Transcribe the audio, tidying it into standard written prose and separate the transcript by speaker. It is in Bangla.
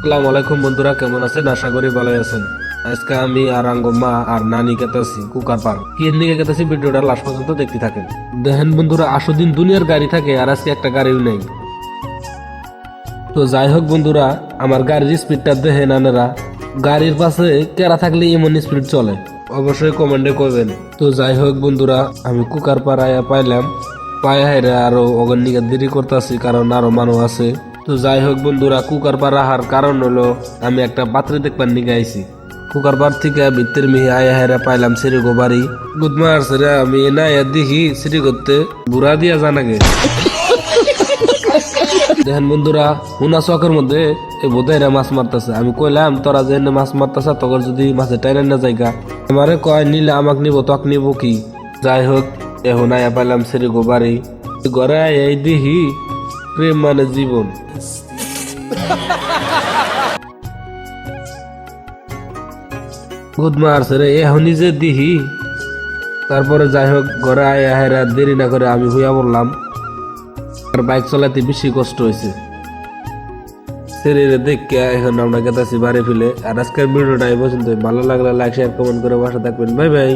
Speaker 1: আসসালামু আলাইকুম বন্ধুরা, কেমন আছেন? আশা করি ভালো আছেন। আজকে আমি আর আঙ্গম্মা আর নানি কেতাছি কুকার পার কি নিয়ে কেতাছি, ভিডিওটা লাস্ট পর্যন্ত দেখতে থাকেন। দেখেন বন্ধুরা, আসো দিন দুনিয়ার গাড়ি থাকে আর আজকে একটা গাড়িও নেই। তো যাই হোক বন্ধুরা, আমার গাড়ির স্পিডটা দেখেন আনেরা। গাড়ির পাশে কেরা থাকলে এমন স্পিড চলে, অবশ্যই কমেন্টে করবেন। তো যাই হোক বন্ধুরা, আমি কুকার পার আয়া পাইলাম। পায়ে হাইরা আরো অগন্নিকা দেরি করতেছি, কারণ আরো মানুষ আছে। তো যাই হোক বন্ধুরা, কুকার পার আহার কারণ হলো আমি একটা পাত্রে দেখবার নিয়ে আইছি। কুকার পার থেকে ভিতর মিহি আয়া হাইরা পাইলাম সিরিগো বাড়ি। গুড মার্স রে, আমি না দেখি সিরি করতে বুড়া দিয়া জানাগে। দেখেন বন্ধুরা, হুনা চকের মধ্যে এই বোধাইরা মাছ মারতেছে। আমি কইলাম তোরা যে মাছ মারতেছ, তখন যদি মাছে টাইলেন না জায়গা, আমারে কয় নিলে আমাক নিব, তক নিব কি। যাই হোক, এখন আয়া পাইলাম সেরে গোবারি ঘরে এই দিহি প্রেম মানে জীবন। গুদ মারছে রে, এখনই যে দিহি। তারপরে যাই হোক, ঘরে আয়া হেরা দেরি না করে আমি হইয়া বললাম। আর বাইক চালাতে বেশি কষ্ট হয়েছে। শরীরে দেখে এখন আমরা গেতাছি বাড়ি ফেলে। আর আজকের ভিডিওটা এই পর্যন্ত। ভালো লাগলে লাইক শেয়ার কমেন্ট করে বাসা থাকবেন। Bye bye.